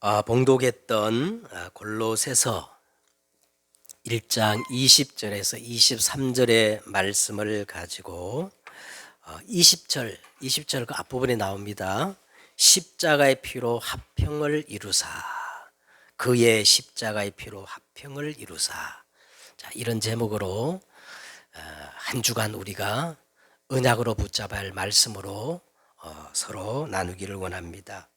봉독했던 골로새서 1장 20절에서 23절의 말씀을 가지고 20절 그 앞부분에 나옵니다. 십자가의 피로 화평을 이루사, 그의 십자가의 피로 화평을 이루사. 자, 이런 제목으로 한 주간 우리가 언약으로 붙잡아야 할 말씀으로 서로 나누기를 원합니다.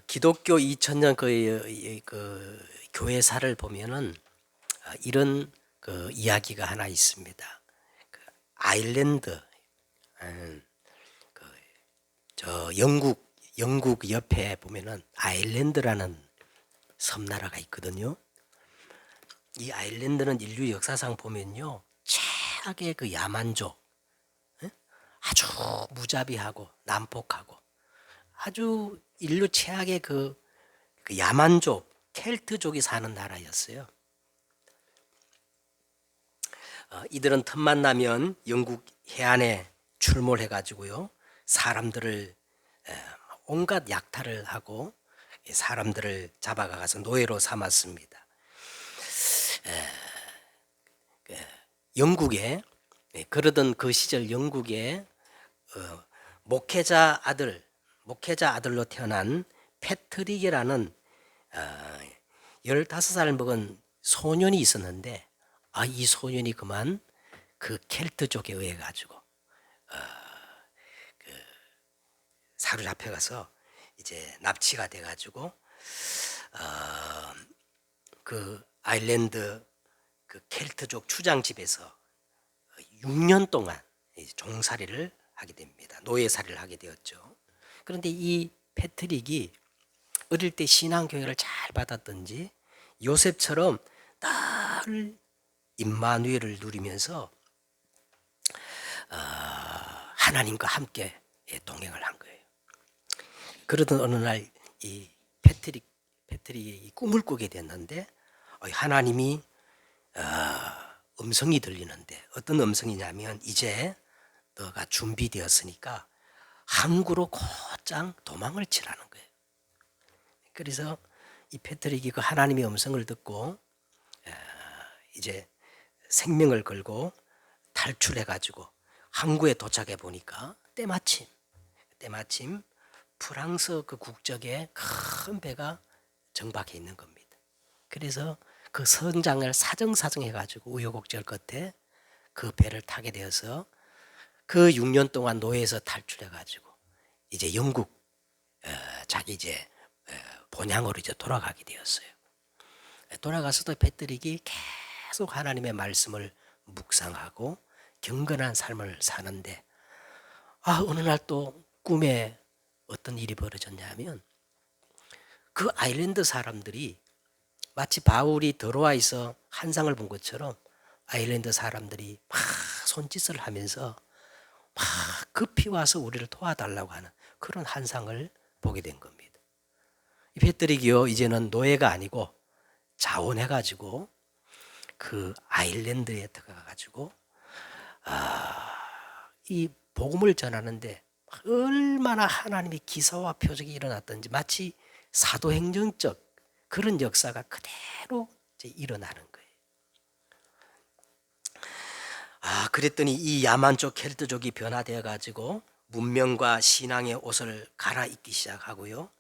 기독교 2000년 그 교회사를 보면은 이런 그 이야기가 하나 있습니다. 그 아일랜드, 저 영국 옆에 보면은 아일랜드라는 섬나라가 있거든요. 이 아일랜드는 인류 역사상 보면요, 최악의 그 야만족, 아주 무자비하고 난폭하고 아주 인류 최악의 그 야만족, 켈트족이 사는 나라였어요. 이들은 틈만 나면 영국 해안에 출몰해 가지고요, 사람들을 온갖 약탈을 하고 사람들을 잡아가서 노예로 삼았습니다. 영국에, 그러던 그 시절 영국에 목회자 아들로 태어난 패트릭이라는 15살 먹은 소년이 있었는데, 이 소년이 그만 그 켈트족에 의해 가지고 사로잡혀가서 이제 납치가 돼 가지고 그 아일랜드 그 켈트족 추장집에서 6년 동안 종살이를 하게 됩니다. 노예살이를 하게 되었죠. 그런데 이 패트릭이 어릴 때 신앙교육을 잘 받았던지 요셉처럼 늘 임마누엘을 누리면서 하나님과 함께 동행을 한 거예요. 그러던 어느 날 이 패트릭이 꿈을 꾸게 됐는데, 하나님이 음성이 들리는데, 어떤 음성이냐면 이제 너가 준비되었으니까 항구로 곧장 도망을 치라는 거예요. 그래서 이 패트릭이 그 하나님의 음성을 듣고 이제 생명을 걸고 탈출해 가지고 항구에 도착해 보니까 때마침 프랑스 그 국적의 큰 배가 정박해 있는 겁니다. 그래서 그 선장을 사정해 가지고 우여곡절 끝에 그 배를 타게 되어서 그 6년 동안 노예에서 탈출해 가지고 이제 영국 자기 이제 본향으로 이제 돌아가게 되었어요. 돌아가서도 패트릭이 계속 하나님의 말씀을 묵상하고 경건한 삶을 사는데, 어느 날 또 꿈에 어떤 일이 벌어졌냐면, 그 아일랜드 사람들이 마치 바울이 드로아에서 환상을 본 것처럼 아일랜드 사람들이 막 손짓을 하면서 막 급히 와서 우리를 도와달라고 하는 그런 환상을 보게 된 겁니다. 이 패트릭이요, 이제는 노예가 아니고 자원해가지고 그 아일랜드에 들어가가지고 이 복음을 전하는데 얼마나 하나님의 기사와 표적이 일어났던지 마치 사도행전적 그런 역사가 그대로 이제 일어나는 거예요. 그랬더니 이 야만족 켈트족이 변화되어 가지고 문명과 신앙의 옷을 갈아입기 시작하고요.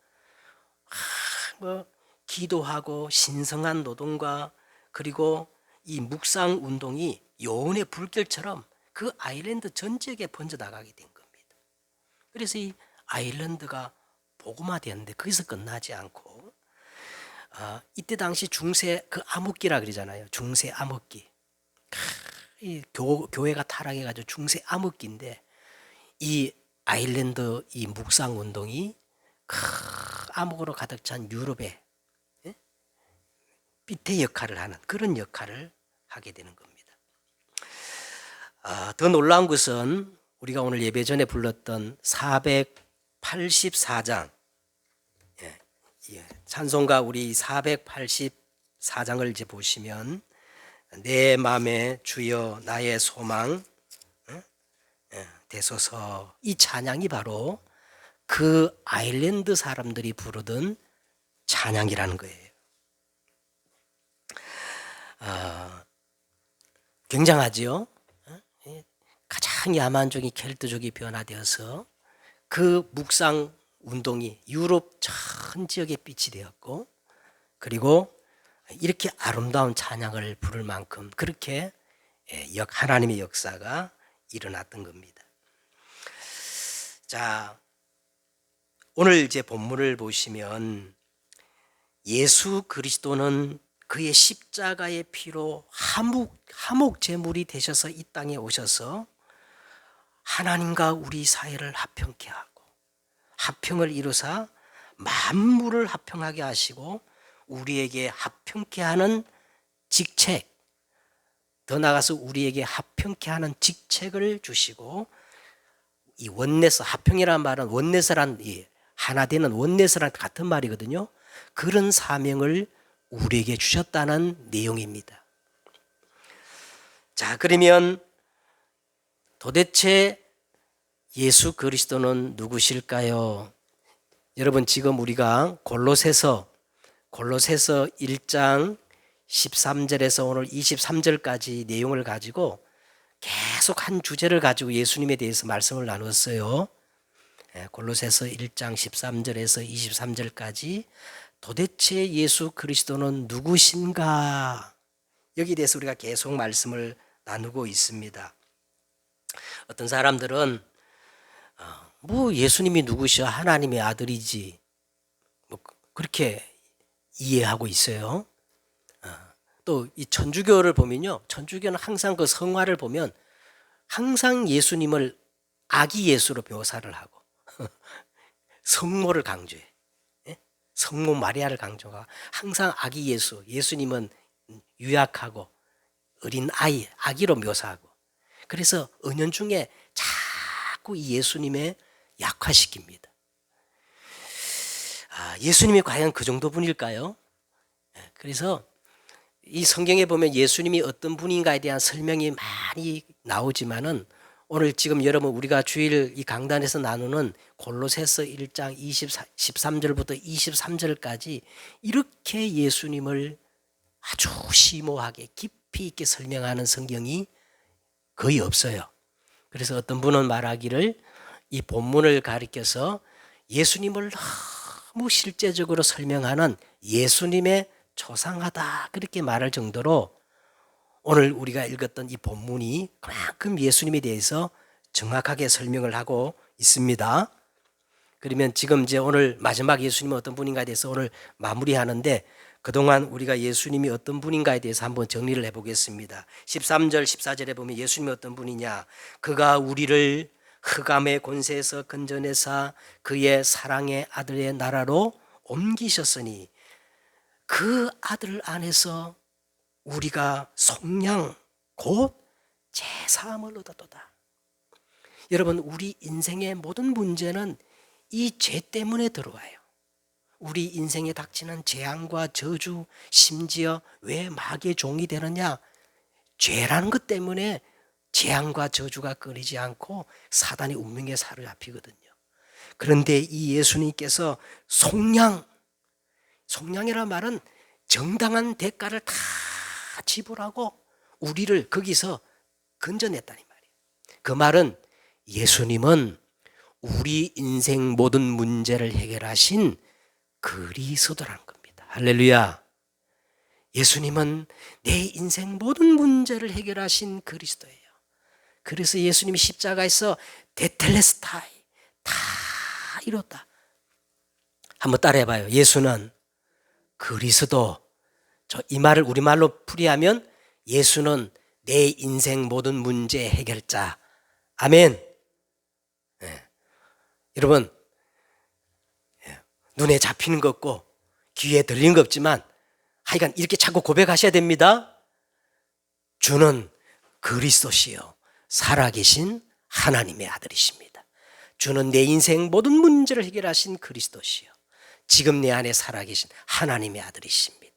기도하고 신성한 노동과 그리고 이 묵상 운동이 여운의 불길처럼 그 아일랜드 전 지역에 번져나가게 된 겁니다. 그래서 이 아일랜드가 복음화되었는데 거기서 끝나지 않고 이때 당시 중세 그 암흑기라 그러잖아요. 중세 암흑기. 이 교회가 타락해가지고 중세 암흑기인데, 이 아일랜드 이 묵상 운동이 암흑으로 가득 찬 유럽의 빛의 역할을 하는 그런 역할을 하게 되는 겁니다. 더 놀라운 것은 우리가 오늘 예배 전에 불렀던 484장, 찬송가 우리 484장을 이제 보시면, 내 맘에 주여 나의 소망, 되소서. 이 찬양이 바로 그 아일랜드 사람들이 부르던 찬양이라는 거예요. 굉장하지요? 가장 야만족이 켈트족이 변화되어서 그 묵상 운동이 유럽 전 지역에 빛이 되었고, 그리고 이렇게 아름다운 찬양을 부를 만큼 그렇게 하나님의 역사가 일어났던 겁니다. 자, 오늘 이제 본문을 보시면 예수 그리스도는 그의 십자가의 피로 화목 제물이 되셔서 이 땅에 오셔서 하나님과 우리 사이를 합평케 하고 합평을 이루사 만물을 합평하게 하시고 우리에게 합평케 하는 직책, 더 나아가서 우리에게 합평케 하는 직책을 주시고, 이 원네스, 합평이라는 말은 원네스란 하나 되는 원네스랑 같은 말이거든요. 그런 사명을 우리에게 주셨다는 내용입니다. 자, 그러면 도대체 예수 그리스도는 누구실까요? 여러분, 지금 우리가 골로새서 1장 13절에서 오늘 23절까지 내용을 가지고 계속 한 주제를 가지고 예수님에 대해서 말씀을 나눴어요. 골로새서 1장 13절에서 23절까지 도대체 예수 그리스도는 누구신가? 여기에 대해서 우리가 계속 말씀을 나누고 있습니다. 어떤 사람들은 뭐 예수님이 누구셔? 하나님의 아들이지. 뭐 그렇게 이해하고 있어요. 또 이 천주교를 보면요, 천주교는 항상 그 성화를 보면 항상 예수님을 아기 예수로 묘사를 하고 성모를 강조해. 성모 마리아를 강조하고 항상 아기 예수, 예수님은 유약하고 어린 아이, 아기로 묘사하고, 그래서 은연중에 자꾸 이 예수님의 약화시킵니다. 예수님이 과연 그 정도 분일까요? 그래서 이 성경에 보면 예수님이 어떤 분인가에 대한 설명이 많이 나오지만은 오늘 지금 여러분 우리가 주일 이 강단에서 나누는 골로새서 1장 13절부터 23절까지 이렇게 예수님을 아주 심오하게 깊이 있게 설명하는 성경이 거의 없어요. 그래서 어떤 분은 말하기를 이 본문을 가리켜서 예수님을 너무 실제적으로 설명하는 예수님의 초상하다, 그렇게 말할 정도로 오늘 우리가 읽었던 이 본문이 그만큼 예수님에 대해서 정확하게 설명을 하고 있습니다. 그러면 지금 이제 오늘 마지막 예수님은 어떤 분인가에 대해서 오늘 마무리하는데, 그동안 우리가 예수님이 어떤 분인가에 대해서 한번 정리를 해보겠습니다. 13절 14절에 보면 예수님이 어떤 분이냐, 그가 우리를 흑암의 권세에서 건져내사 그의 사랑의 아들의 나라로 옮기셨으니 그 아들 안에서 우리가 속량 곧 제사함을 얻었도다. 여러분, 우리 인생의 모든 문제는 이 죄 때문에 들어와요. 우리 인생에 닥치는 재앙과 저주, 심지어 왜 마귀의 종이 되느냐, 죄라는 것 때문에 재앙과 저주가 끊이지 않고 사단의 운명에 사로잡히거든요. 그런데 이 예수님께서 속량이라는 말은 정당한 대가를 다 지불하고 우리를 거기서 건져냈다는 말이에요. 그 말은 예수님은 우리 인생 모든 문제를 해결하신 그리스도라는 겁니다. 할렐루야. 예수님은 내 인생 모든 문제를 해결하신 그리스도예요. 그래서 예수님이 십자가에서 테텔레스타이, 다 이뤘다. 한번 따라해봐요. 예수는 그리스도. 이 말을 우리말로 풀이하면 예수는 내 인생 모든 문제 해결자. 아멘. 여러분, 눈에 잡히는 거 없고 귀에 들리는 거 없지만 하여간 이렇게 자꾸 고백하셔야 됩니다. 주는 그리스도시요 살아계신 하나님의 아들이십니다. 주는 내 인생 모든 문제를 해결하신 그리스도시요 지금 내 안에 살아계신 하나님의 아들이십니다.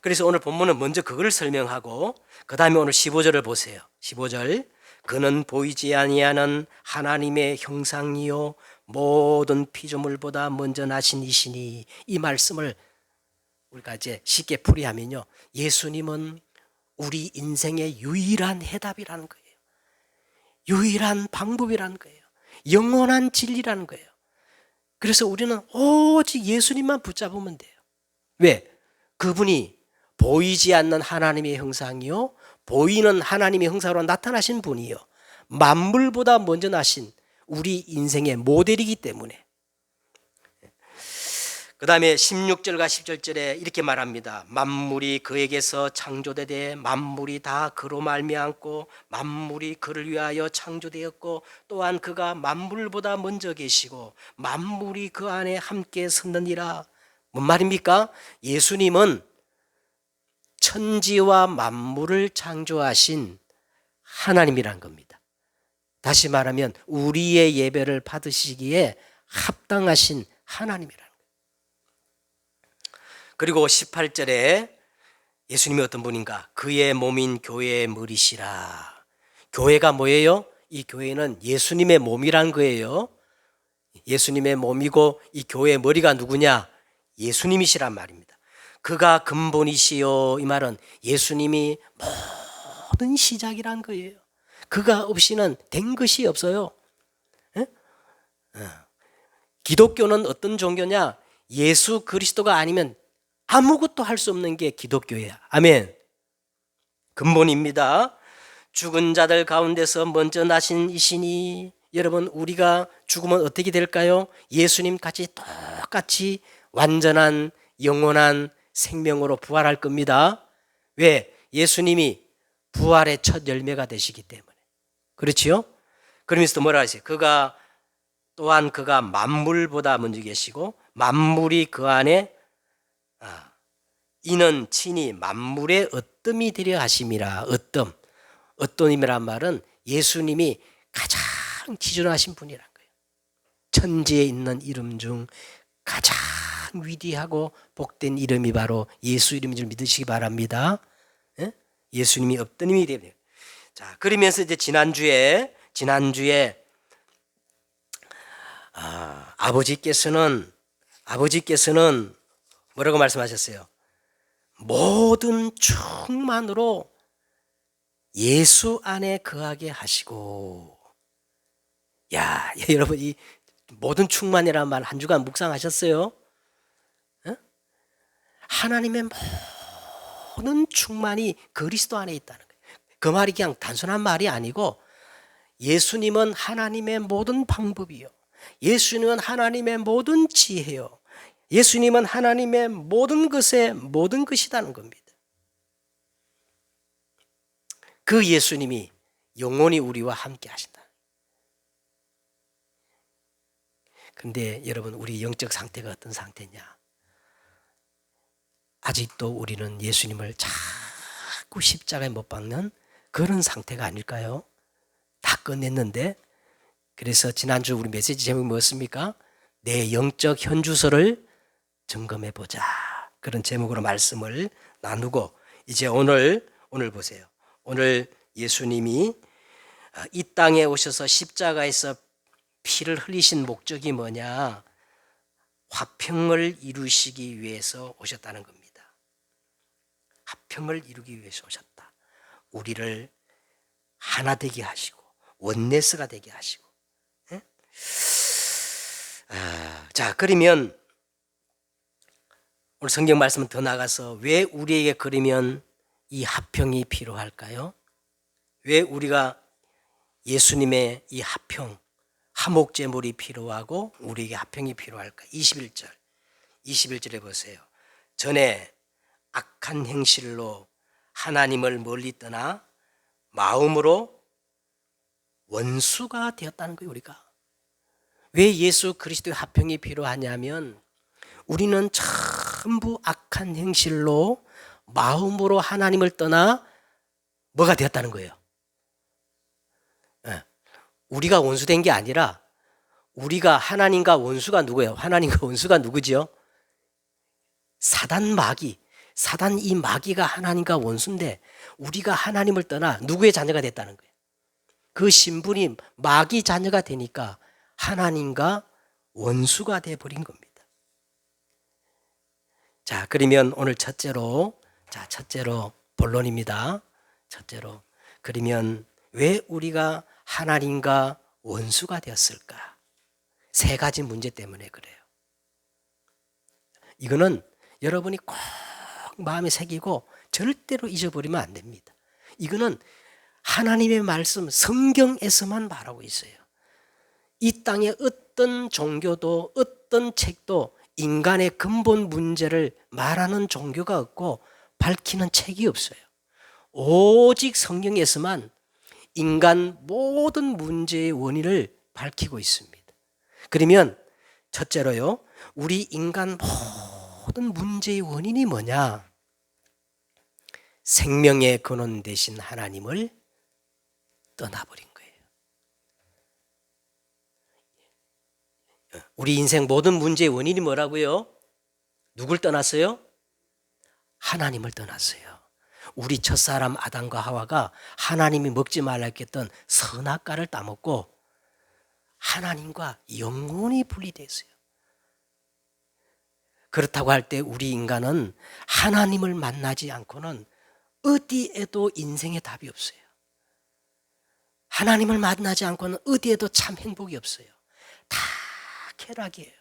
그래서 오늘 본문은 먼저 그걸 설명하고 그 다음에 오늘 15절을 보세요. 15절, 그는 보이지 아니하는 하나님의 형상이요 모든 피조물보다 먼저 나신 이시니. 이 말씀을 우리가 이제 쉽게 풀이하면요, 예수님은 우리 인생의 유일한 해답이라는 거예요. 유일한 방법이라는 거예요. 영원한 진리라는 거예요. 그래서 우리는 오직 예수님만 붙잡으면 돼요. 왜? 그분이 보이지 않는 하나님의 형상이요 보이는 하나님의 형상으로 나타나신 분이요 만물보다 먼저 나신 우리 인생의 모델이기 때문에. 그 다음에 16절과 17절에 이렇게 말합니다. 만물이 그에게서 창조되되 만물이 다 그로 말미암고 만물이 그를 위하여 창조되었고 또한 그가 만물보다 먼저 계시고 만물이 그 안에 함께 섰느니라. 뭔 말입니까? 예수님은 천지와 만물을 창조하신 하나님이란 겁니다. 다시 말하면 우리의 예배를 받으시기에 합당하신 하나님이라는 거예요. 그리고 18절에 예수님이 어떤 분인가? 그의 몸인 교회의 머리시라. 교회가 뭐예요? 이 교회는 예수님의 몸이란 거예요. 예수님의 몸이고 이 교회의 머리가 누구냐? 예수님이시란 말입니다. 그가 근본이시요. 이 말은 예수님이 모든 시작이란 거예요. 그가 없이는 된 것이 없어요. 기독교는 어떤 종교냐? 예수 그리스도가 아니면 아무것도 할 수 없는 게 기독교예요. 아멘. 근본입니다. 죽은 자들 가운데서 먼저 나신 이시니. 여러분, 우리가 죽으면 어떻게 될까요? 예수님 같이 똑같이 완전한 영원한 생명으로 부활할 겁니다. 왜? 예수님이 부활의 첫 열매가 되시기 때문에. 그렇지요? 그러면서 뭐라 하세요? 또한 그가 만물보다 먼저 계시고 만물이 그 안에 이는 친히 만물의 어뜸이 되려 하심이라. 어뜸이란 말은 예수님이 가장 지존하신 분이란 거예요. 천지에 있는 이름 중 가장 위대하고 복된 이름이 바로 예수 이름인 줄 믿으시기 바랍니다. 예수님이 어뜸이 되려. 자, 그러면서 이제 지난주에 아버지께서는 뭐라고 말씀하셨어요? 모든 충만으로 예수 안에 거하게 하시고. 야, 여러분, 이 모든 충만이라는 말 한 주간 묵상하셨어요? 하나님의 모든 충만이 그리스도 안에 있다는 거예요. 그 말이 그냥 단순한 말이 아니고 예수님은 하나님의 모든 방법이요, 예수님은 하나님의 모든 지혜요, 예수님은 하나님의 모든 것의 모든 것이라는 겁니다. 그 예수님이 영원히 우리와 함께 하신다. 근데 여러분, 우리 영적 상태가 어떤 상태냐? 아직도 우리는 예수님을 자꾸 십자가에 못 박는 그런 상태가 아닐까요? 다 끝냈는데. 그래서 지난주 우리 메시지 제목이 뭐였습니까? 내 영적 현주소를 점검해보자. 그런 제목으로 말씀을 나누고, 이제 오늘 보세요. 오늘 예수님이 이 땅에 오셔서 십자가에서 피를 흘리신 목적이 뭐냐? 화평을 이루시기 위해서 오셨다는 겁니다. 화평을 이루기 위해서 오셨다. 우리를 하나 되게 하시고 원네스가 되게 하시고. 자, 그러면 오늘 성경 말씀은 더 나가서 왜 우리에게 그러면 이 화평이 필요할까요? 왜 우리가 예수님의 이 화평, 화목제물이 필요하고 우리에게 화평이 필요할까? 21절에 보세요. 전에 악한 행실로 하나님을 멀리 떠나 마음으로 원수가 되었다는 거예요. 우리가 왜 예수 그리스도의 화평이 필요하냐면 우리는 전부 악한 행실로 마음으로 하나님을 떠나 뭐가 되었다는 거예요. 우리가 원수된 게 아니라 우리가 하나님과 원수가 누구예요? 하나님과 원수가 누구지요? 사단 이 마귀가 하나님과 원수인데 우리가 하나님을 떠나 누구의 자녀가 됐다는 거예요. 그 신분이 마귀 자녀가 되니까 하나님과 원수가 되어버린 겁니다. 자, 그러면 오늘 첫째로 본론입니다. 첫째로, 그러면 왜 우리가 하나님과 원수가 되었을까? 세 가지 문제 때문에 그래요. 이거는 여러분이 꼭 마음에 새기고 절대로 잊어버리면 안 됩니다. 이거는 하나님의 말씀 성경에서만 말하고 있어요. 이 땅에 어떤 종교도 어떤 책도 인간의 근본 문제를 말하는 종교가 없고 밝히는 책이 없어요. 오직 성경에서만 인간 모든 문제의 원인을 밝히고 있습니다. 그러면 첫째로요, 우리 인간 모든 문제의 원인이 뭐냐? 생명의 근원 되신 하나님을 떠나버린 거예요. 우리 인생 모든 문제의 원인이 뭐라고요? 누굴 떠났어요? 하나님을 떠났어요. 우리 첫사람 아담과 하와가 하나님이 먹지 말라 했던 선악과를 따먹고 하나님과 영원히 분리됐어요. 그렇다고 할 때 우리 인간은 하나님을 만나지 않고는 어디에도 인생의 답이 없어요. 하나님을 만나지 않고는 어디에도 참 행복이 없어요. 다 쾌락이에요.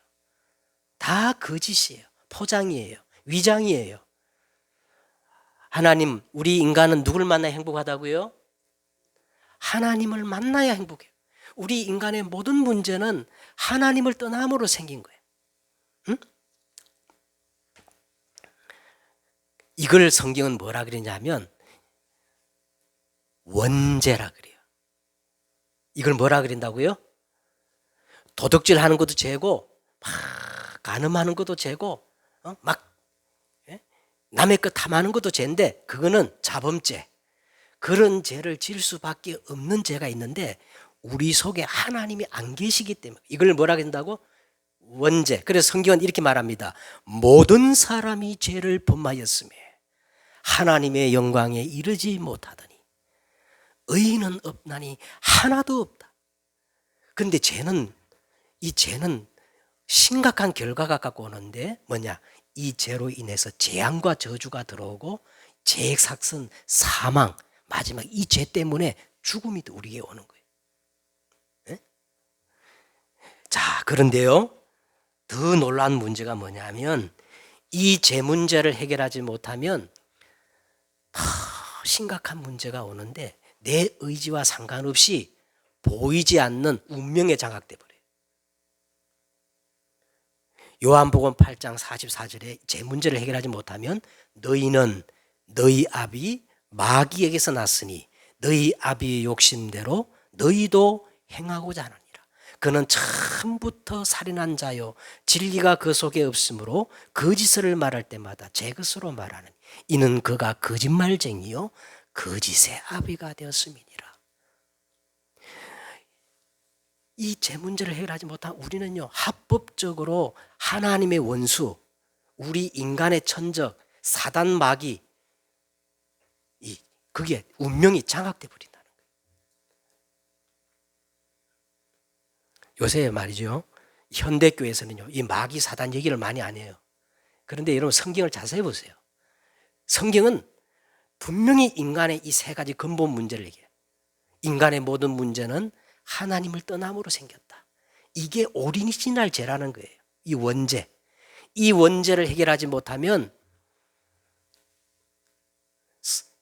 다 거짓이에요. 포장이에요. 위장이에요. 하나님, 우리 인간은 누굴 만나야 행복하다고요? 하나님을 만나야 행복해요. 우리 인간의 모든 문제는 하나님을 떠남으로 생긴 거예요. 응? 이걸 성경은 뭐라 그러냐면 원죄라 그래요. 이걸 뭐라 그런다고요? 도둑질 하는 것도 죄고 막 간음하는 것도 죄고 막 남의 것 탐하는 것도 죄인데 그거는 자범죄. 그런 죄를 질 수밖에 없는 죄가 있는데 우리 속에 하나님이 안 계시기 때문에 이걸 뭐라 그런다고? 원죄. 그래서 성경은 이렇게 말합니다. 모든 사람이 죄를 범하였으며 하나님의 영광에 이르지 못하더니 의인은 없나니 하나도 없다. 그런데 이 죄는 심각한 결과가 갖고 오는데 뭐냐? 이 죄로 인해서 재앙과 저주가 들어오고 재해삭선, 사망, 마지막 이 죄 때문에 죽음이 우리에게 오는 거예요. 네? 자, 그런데요, 더 놀라운 문제가 뭐냐면 이 죄 문제를 해결하지 못하면 더 심각한 문제가 오는데 내 의지와 상관없이 보이지 않는 운명에 장악돼 버려요. 요한복음 8장 44절에 제 문제를 해결하지 못하면 너희는 너희 아비 마귀에게서 났으니 너희 아비의 욕심대로 너희도 행하고자 하느니라. 그는 처음부터 살인한 자요 진리가 그 속에 없으므로 거짓을 말할 때마다 제 것으로 말하느니 이는 그가 거짓말쟁이요 거짓의 아비가 되었음이니라. 이 제 문제를 해결하지 못한 우리는요, 합법적으로 하나님의 원수, 우리 인간의 천적, 사단 마귀, 그게 운명이 장악돼 버린다는 거예요. 요새 말이죠, 현대교회에서는요, 이 마귀 사단 얘기를 많이 안 해요. 그런데 여러분 성경을 자세히 보세요. 성경은 분명히 인간의 이 세 가지 근본 문제를 얘기해요. 인간의 모든 문제는 하나님을 떠남으로 생겼다. 이게 오리지널 죄라는 거예요. 이 원죄. 이 원죄를 해결하지 못하면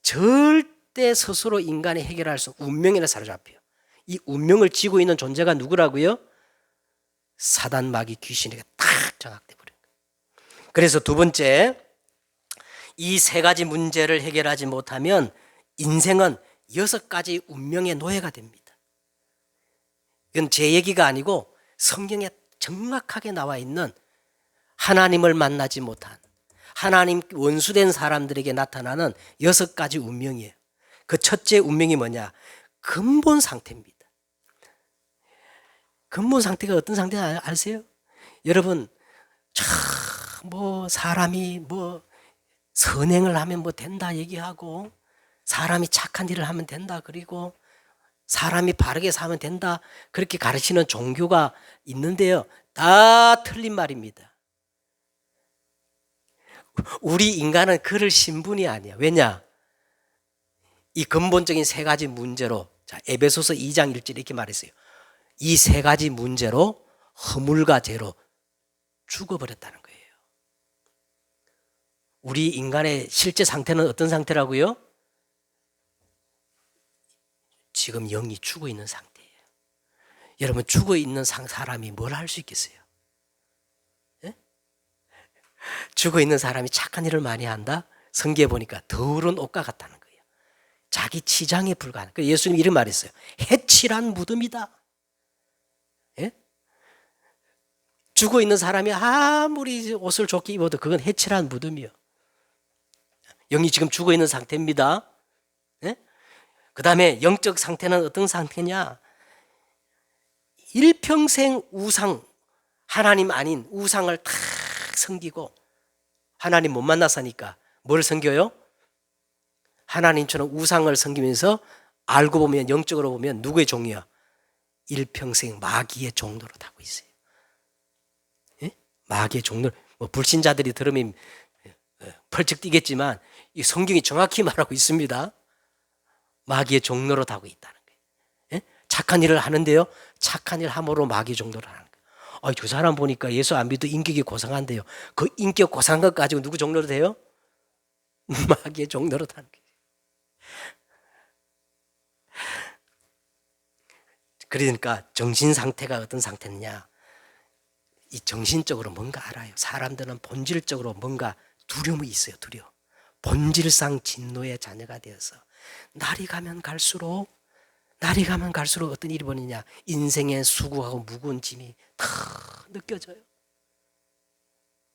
절대 스스로 인간이 해결할 수 없는 운명에 사로잡혀요. 이 운명을 쥐고 있는 존재가 누구라고요? 사단 마귀 귀신에게 딱 장악돼 버린 거예요. 그래서 두 번째, 이 세 가지 문제를 해결하지 못하면 인생은 6가지 운명의 노예가 됩니다. 이건 제 얘기가 아니고 성경에 정확하게 나와 있는 하나님을 만나지 못한 하나님 원수된 사람들에게 나타나는 6가지 운명이에요. 그 첫째 운명이 뭐냐? 근본 상태입니다. 근본 상태가 어떤 상태 아세요? 여러분, 사람이 선행을 하면 된다 얘기하고 사람이 착한 일을 하면 된다. 그리고 사람이 바르게 살면 된다 그렇게 가르치는 종교가 있는데요. 다 틀린 말입니다. 우리 인간은 그럴 신분이 아니야. 왜냐? 이 근본적인 세 가지 문제로, 자, 에베소서 2장 1절 이렇게 말했어요. 이 세 가지 문제로 허물과 죄로 죽어버렸다는 거예요. 우리 인간의 실제 상태는 어떤 상태라고요? 지금 영이 죽어 있는 상태예요. 여러분, 죽어 있는 사람이 뭘 할 수 있겠어요? 예? 죽어 있는 사람이 착한 일을 많이 한다? 성경에 보니까 더러운 옷과 같다는 거예요. 자기 치장에 불과한. 그래서 예수님 이런 말했어요. 해칠한 무덤이다. 예? 죽어 있는 사람이 아무리 옷을 좋게 입어도 그건 해칠한 무덤이요. 영이 지금 죽어 있는 상태입니다. 예? 그 다음에 영적 상태는 어떤 상태냐? 일평생 우상, 하나님 아닌 우상을 다 섬기고, 하나님 못 만나서니까 뭘 섬겨요? 하나님처럼 우상을 섬기면서 알고 보면, 영적으로 보면 누구의 종이야? 일평생 마귀의 종로로 타고 있어요. 예? 마귀의 종로. 뭐 불신자들이 들으면 펄쩍 뛰겠지만 이 성경이 정확히 말하고 있습니다. 마귀의 종로로 타고 있다는 거예요. 예? 착한 일을 하는데요, 착한 일 함으로 마귀의 종로를 하는 거예요. 저 사람 보니까 예수 안 믿어도 인격이 고상한데요. 그 인격 고상한 것 가지고 누구 종로로 돼요? 마귀의 종로로 타는 거예요. 그러니까 정신 상태가 어떤 상태냐? 이 정신적으로 뭔가 알아요. 사람들은 본질적으로 뭔가 두려움이 있어요. 두려움. 본질상 진노의 자녀가 되어서 날이 가면 갈수록 어떤 일이 벌어지냐? 인생의 수고하고 무거운 짐이 다 느껴져요.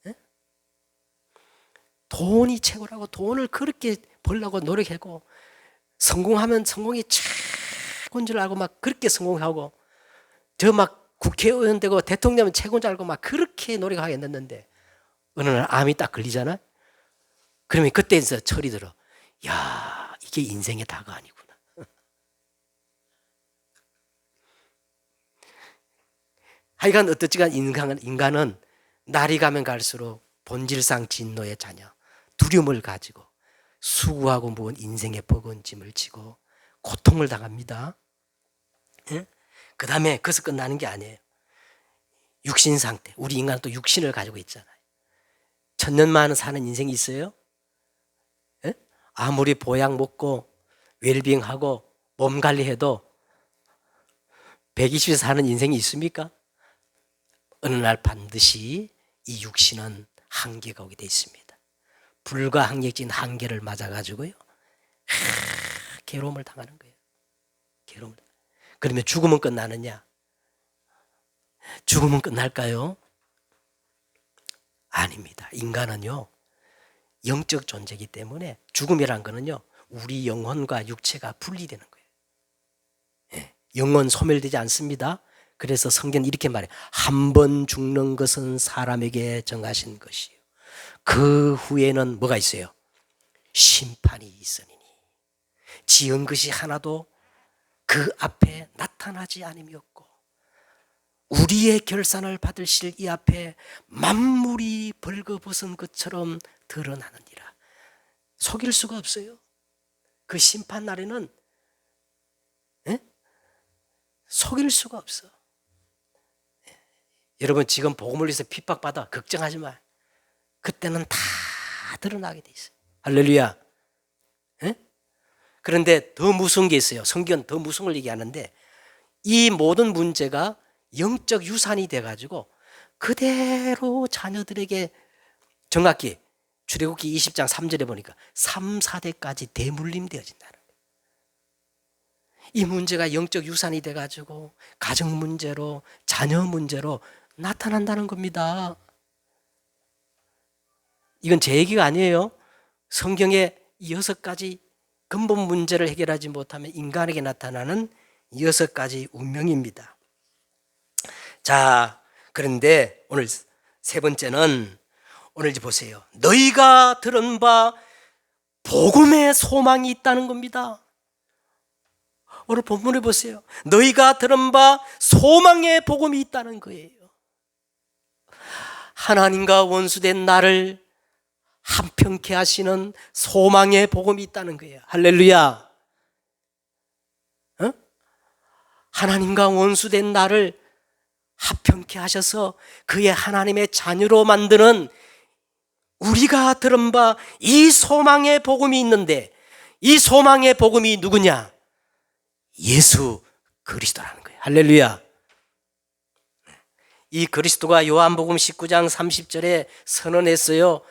네? 돈이 최고라고 돈을 그렇게 벌려고 노력하고, 성공하면 성공이 최고인 줄 알고 막 그렇게 성공하고, 저 막 국회의원 되고 대통령 최고인 줄 알고 막 그렇게 노력하겠는데 어느 날 암이 딱 걸리잖아. 그러면 그때서 철이 들어. 야, 이게 인생의 다가 아니구나. 하여간 어떻지간 인간은 날이 가면 갈수록 본질상 진노의 자녀, 두려움을 가지고 수고하고 무거운 인생의 버거운 짐을 지고 고통을 당합니다. 예? 그 다음에 그것서 끝나는 게 아니에요. 육신 상태. 우리 인간은 또 육신을 가지고 있잖아요. 천년만은 사는 인생이 있어요? 예? 아무리 보약 먹고 웰빙하고 몸 관리해도 120세 사는 인생이 있습니까? 어느 날 반드시 이 육신은 한계가 오게 돼 있습니다. 불가항력진 한계를 맞아가지고요, 괴로움을 당하는 거예요. 괴로움을. 그러면 죽으면 끝나느냐? 죽으면 끝날까요? 아닙니다. 인간은요, 영적 존재이기 때문에 죽음이란 거는요, 우리 영혼과 육체가 분리되는 거예요. 예, 영혼 소멸되지 않습니다. 그래서 성경은 이렇게 말해요. 한 번 죽는 것은 사람에게 정하신 것이요, 그 후에는 뭐가 있어요? 심판이 있으니니 지은 것이 하나도 그 앞에 나타나지 않음이 없고, 우리의 결산을 받으실 이 앞에 만물이 벌거벗은 것처럼 드러나느니라. 속일 수가 없어요. 그 심판 날에는 속일 수가 없어. 여러분, 지금 복음을 위해서 핍박받아 걱정하지 마. 그때는 다 드러나게 돼 있어요. 할렐루야. 그런데 더 무서운 게 있어요. 성경은 더 무서운 걸 얘기하는데, 이 모든 문제가 영적 유산이 돼가지고 그대로 자녀들에게, 정확히 출애굽기 20장 3절에 보니까 3, 4대까지 대물림되어진다는 거예요. 이 문제가 영적 유산이 돼가지고 가정 문제로, 자녀 문제로 나타난다는 겁니다. 이건 제 얘기가 아니에요. 성경의 6가지 근본 문제를 해결하지 못하면 인간에게 나타나는 6가지 운명입니다. 자, 그런데 오늘 세 번째는, 오늘 이제 보세요. 너희가 들은 바 복음의 소망이 있다는 겁니다. 오늘 본문을 보세요. 너희가 들은 바 소망의 복음이 있다는 거예요. 하나님과 원수된 나를 한평케 하시는 소망의 복음이 있다는 거예요. 할렐루야. 하나님과 원수된 나를 합평케 하셔서 그의 하나님의 자녀로 만드는 우리가 들은 바 이 소망의 복음이 있는데, 이 소망의 복음이 누구냐? 예수 그리스도라는 거예요. 할렐루야. 이 그리스도가 요한복음 19장 30절에 선언했어요.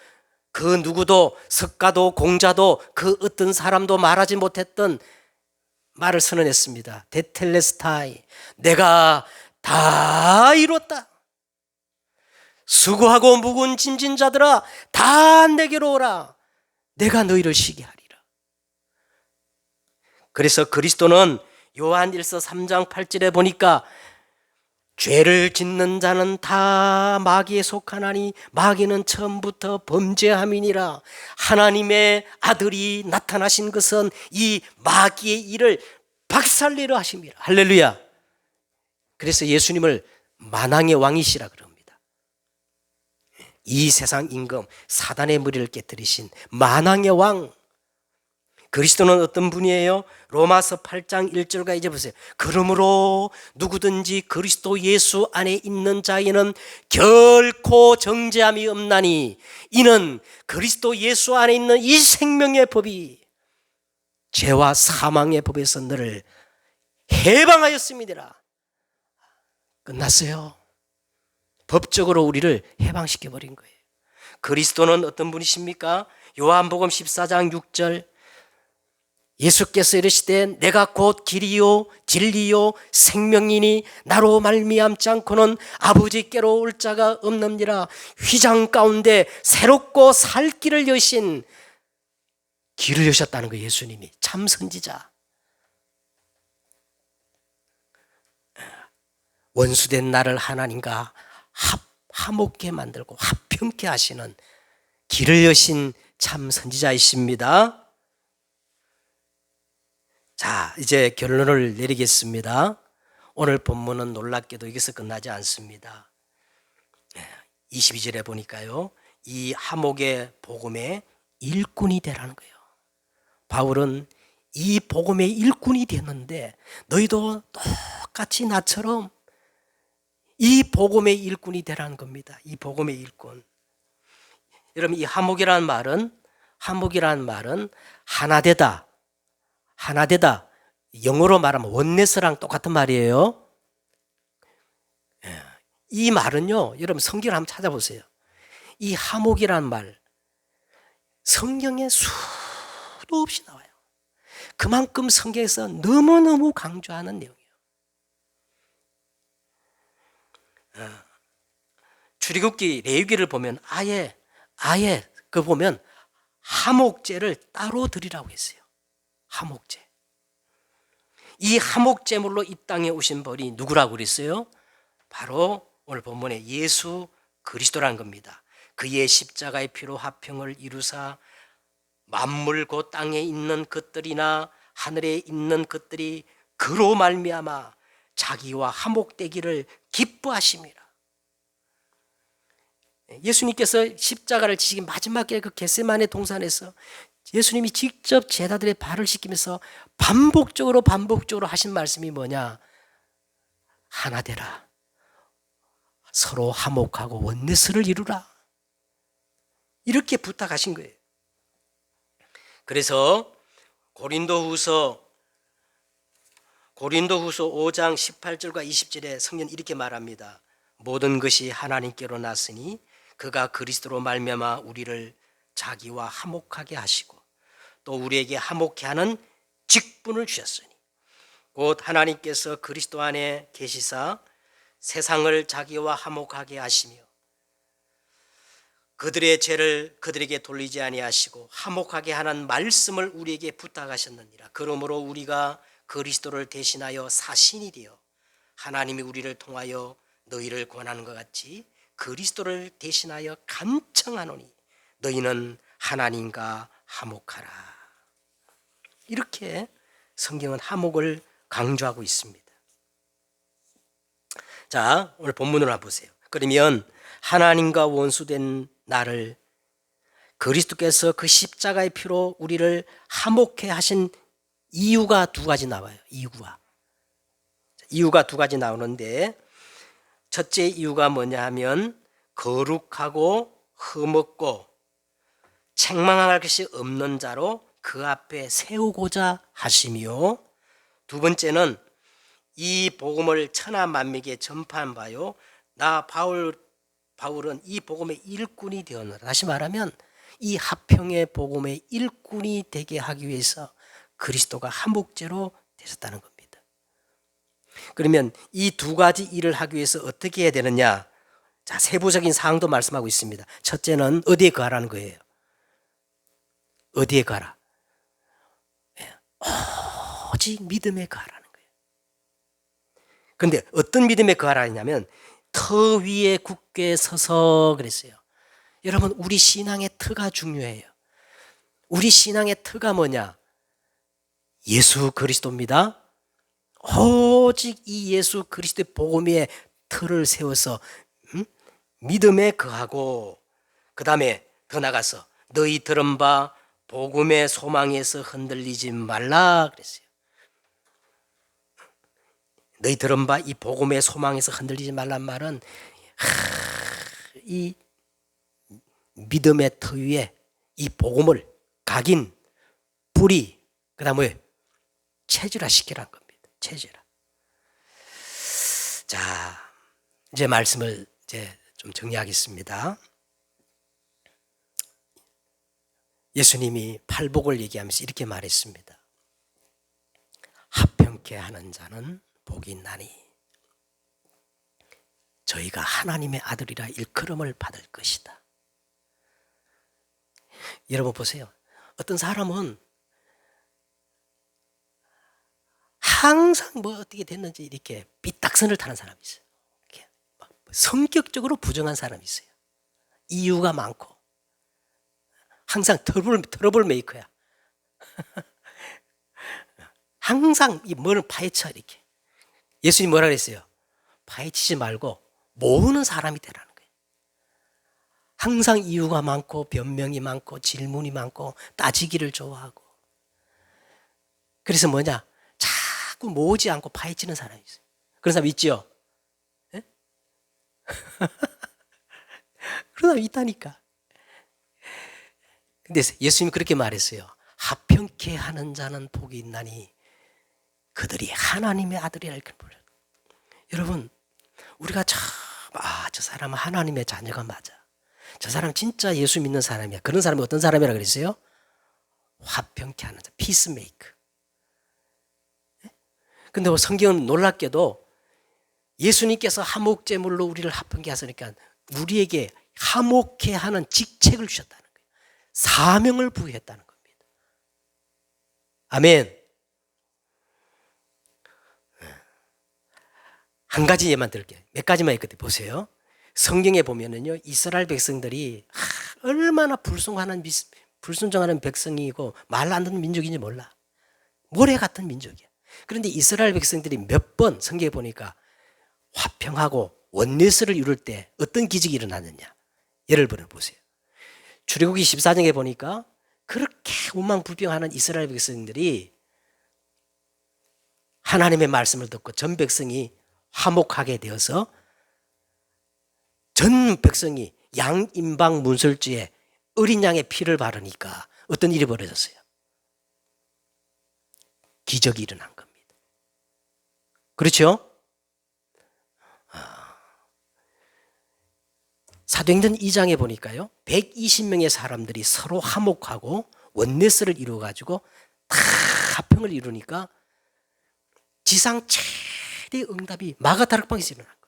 그 누구도 석가도 공자도 그 어떤 사람도 말하지 못했던 말을 선언했습니다. 데텔레스타이, 내가 다 이뤘다. 수고하고 무거운 짐진 자들아 다 내게로 오라. 내가 너희를 쉬게 하리라. 그래서 그리스도는 요한 1서 3장 8절에 보니까 죄를 짓는 자는 다 마귀에 속하나니 마귀는 처음부터 범죄함이니라. 하나님의 아들이 나타나신 것은 이 마귀의 일을 박살내려 하심이라. 할렐루야. 그래서 예수님을 만왕의 왕이시라 그럽니다. 이 세상 임금 사단의 머리를 깨뜨리신 만왕의 왕 그리스도는 어떤 분이에요? 로마서 8장 1절과 이제 보세요. 그러므로 누구든지 그리스도 예수 안에 있는 자에는 결코 정죄함이 없나니 이는 그리스도 예수 안에 있는 이 생명의 법이 죄와 사망의 법에서 너를 해방하였습니다. 끝났어요. 법적으로 우리를 해방시켜버린 거예요. 그리스도는 어떤 분이십니까? 요한복음 14장 6절 예수께서 이르시되 내가 곧 길이요 진리요 생명이니 나로 말미암지 않고는 아버지께로 올 자가 없느니라. 휘장 가운데 새롭고 살 길을 여신 길을 여셨다는 거예요. 예수님이 참 선지자. 원수된 나를 하나님과 화목케 만들고 화평케 하시는 길을 여신 참 선지자이십니다. 자, 이제 결론을 내리겠습니다. 오늘 본문은 놀랍게도 여기서 끝나지 않습니다. 22절에 보니까요, 이 화목의 복음의 일꾼이 되라는 거예요. 바울은 이 복음의 일꾼이 되는데 너희도 똑같이 나처럼 이 복음의 일꾼이 되라는 겁니다. 이 복음의 일꾼. 여러분, 이 화목이라는 말은 하나되다. 영어로 말하면 원네스랑 똑같은 말이에요. 이 말은요, 여러분 성경을 한번 찾아보세요. 이 화목이라는 말, 성경에 수도 없이 나와요. 그만큼 성경에서 너무너무 강조하는 내용이에요. 출애굽기 레위기를 보면 아예 그 보면 화목제를 따로 드리라고 했어요. 화목제. 이 화목제물로 이 땅에 오신 분이 누구라고 그랬어요? 바로 오늘 본문에 예수 그리스도라는 겁니다. 그의 십자가의 피로 화평을 이루사 만물 곧 땅에 있는 것들이나 하늘에 있는 것들이 그로 말미암아 자기와 화목되기를 기뻐하심이라. 예수님께서 십자가를 지시기 마지막에 그 겟세마네 동산에서 예수님이 직접 제자들의 발을 씻기면서 반복적으로 하신 말씀이 뭐냐? 하나 되라. 서로 화목하고 원내스를 이루라. 이렇게 부탁하신 거예요. 그래서 고린도후서 5장 18절과 20절에 성경 이렇게 말합니다. 모든 것이 하나님께로 났으니 그가 그리스도로 말미암아 우리를 자기와 화목하게 하시고 또 우리에게 화목케 하는 직분을 주셨으니 곧 하나님께서 그리스도 안에 계시사 세상을 자기와 화목하게 하시며 그들의 죄를 그들에게 돌리지 아니하시고 화목하게 하는 말씀을 우리에게 부탁하셨느니라. 그러므로 우리가 그리스도를 대신하여 사신이 되어 하나님이 우리를 통하여 너희를 권하는 것 같이 그리스도를 대신하여 간청하노니 너희는 하나님과 화목하라. 이렇게 성경은 화목을 강조하고 있습니다. 자, 오늘 본문으로 보세요. 그러면 하나님과 원수된 나를 그리스도께서 그 십자가의 피로 우리를 화목해 하신 이유가 두 가지 나와요. 이유가 두 가지 나오는데, 첫째 이유가 뭐냐 하면 거룩하고 흠없고 책망할 것이 없는 자로 그 앞에 세우고자 하시며, 두 번째는 이 복음을 천하 만민에게 전파한 바요 나 바울은 이 복음의 일꾼이 되었노라. 다시 말하면 이 화평의 복음의 일꾼이 되게 하기 위해서 그리스도가 한목제로 되셨다는 겁니다. 그러면 이 두 가지 일을 하기 위해서 어떻게 해야 되느냐? 자, 세부적인 사항도 말씀하고 있습니다. 첫째는 어디에 거하라는 거예요. 어디에 거하라? 오직 믿음에 거하라는 거예요. 그런데 어떤 믿음에 거하라 했냐면 터 위에 굳게 서서 그랬어요. 여러분, 우리 신앙의 터가 중요해요. 우리 신앙의 터가 뭐냐? 예수 그리스도입니다. 오직 이 예수 그리스도의 복음 위에 터를 세워서 믿음에 거하고, 그 다음에 더 나가서 너희 들은 바 복음의 소망에서 흔들리지 말라 그랬어요. 너희 들은 바 이 복음의 소망에서 흔들리지 말란 말은 이 믿음의 터 위에 이 복음을 각인, 뿌리, 그 다음에 체질화시키라는 겁니다. 체질화. 자, 이제 말씀을 좀 정리하겠습니다. 예수님이 팔복을 얘기하면서 이렇게 말했습니다. 합평케 하는 자는 복이 있나니 저희가 하나님의 아들이라 일컬음을 받을 것이다. 여러분 보세요. 어떤 사람은 항상 뭐 어떻게 됐는지 이렇게 삐딱선을 타는 사람이 있어요. 성격적으로 부정한 사람이 있어요. 이유가 많고 항상 트러블 메이커야. 항상 이 뭐를 파헤쳐 이렇게. 예수님 뭐라 그랬어요? 파헤치지 말고 모으는 사람이 되라는 거예요. 항상 이유가 많고 변명이 많고 질문이 많고 따지기를 좋아하고. 그래서 뭐냐? 자꾸 모으지 않고 파헤치는 사람이 있어요. 그런 사람 있죠? 네? 그런 사람 있다니까. 근데 예수님이 그렇게 말했어요. 합평케 하는 자는 복이 있나니 그들이 하나님의 아들이라 이렇게 불러요. 여러분, 우리가 참, 저 사람은 하나님의 자녀가 맞아. 저 사람 진짜 예수 믿는 사람이야. 그런 사람이 어떤 사람이라 그랬어요? 화평케 하는 자, 피스메이커. 근데 성경은 놀랍게도 예수님께서 화목제물로 우리를 화평케 하시니까 우리에게 화목케 하는 직책을 주셨다는 거예요. 사명을 부여했다는 겁니다. 아멘. 한 가지 예만 들게요. 몇 가지만 있거든요. 보세요. 성경에 보면은요, 이스라엘 백성들이 얼마나 불순종하는 백성이고 말 안 듣는 민족인지 몰라. 모래 같은 민족이야. 그런데 이스라엘 백성들이 몇 번 성경에 보니까 화평하고 원내스를 이룰 때 어떤 기적이 일어났느냐. 예를 들어 보세요. 출애굽기 14장에 보니까 그렇게 원망불평하는 이스라엘 백성들이 하나님의 말씀을 듣고 전 백성이 화목하게 되어서 전 백성이 양인방 문설주에 어린 양의 피를 바르니까 어떤 일이 벌어졌어요? 기적이 일어난 겁니다. 그렇죠? 사도행전 2장에 보니까요, 120명의 사람들이 서로 화목하고 원네스를 이루어가지고 다 합평을 이루니까 지상 최대 응답이 마가다락방에서 일어난 거예요.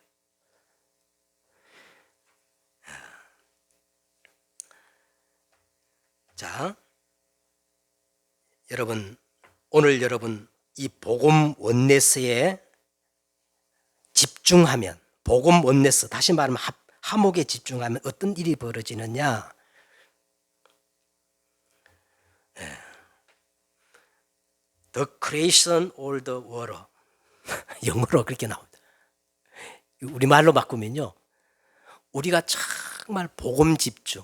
자, 오늘 여러분 이 복음 원네스에 집중하면, 복음 원네스, 다시 말하면 화목에 집중하면 어떤 일이 벌어지느냐? The creation of the world, 영어로 그렇게 나옵니다. 우리말로 바꾸면요, 우리가 정말 복음 집중,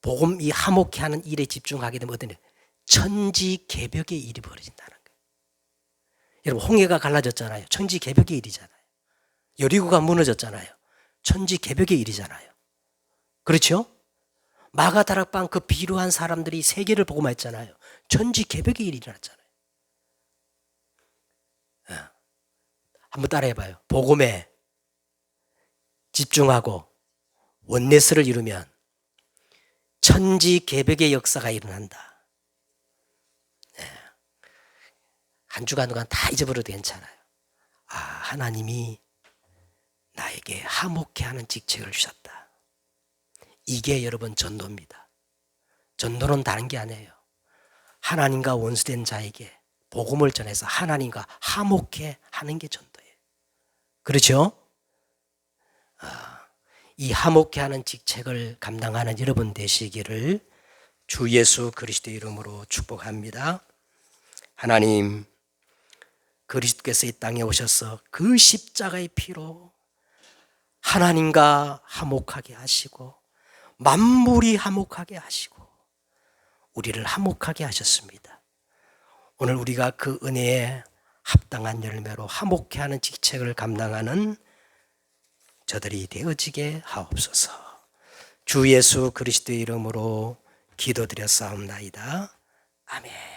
복음 이 화목케 하는 일에 집중하게 되면 어떤 일? 천지개벽의 일이 벌어진다는 거예요. 여러분, 홍해가 갈라졌잖아요. 천지개벽의 일이잖아요. 여리고가 무너졌잖아요. 천지개벽의 일이잖아요. 그렇죠? 마가다락방 그 비루한 사람들이 세계를 복음화했잖아요. 천지개벽의 일이 일어났잖아요. 한번 따라해봐요. 복음에 집중하고 원네스를 이루면 천지개벽의 역사가 일어난다. 한 주간 동안 다 잊어버려도 괜찮아요. 아, 하나님이 나에게 화목케 하는 직책을 주셨다. 이게 여러분 전도입니다. 전도는 다른 게 아니에요. 하나님과 원수된 자에게 복음을 전해서 하나님과 화목케 하는 게 전도예요. 그렇죠? 이 화목케 하는 직책을 감당하는 여러분 되시기를 주 예수 그리스도의 이름으로 축복합니다. 하나님, 그리스도께서 이 땅에 오셔서 그 십자가의 피로 하나님과 화목하게 하시고 만물이 화목하게 하시고 우리를 화목하게 하셨습니다. 오늘 우리가 그 은혜에 합당한 열매로 화목케 하는 직책을 감당하는 저들이 되어지게 하옵소서. 주 예수 그리스도의 이름으로 기도드렸사옵나이다. 아멘.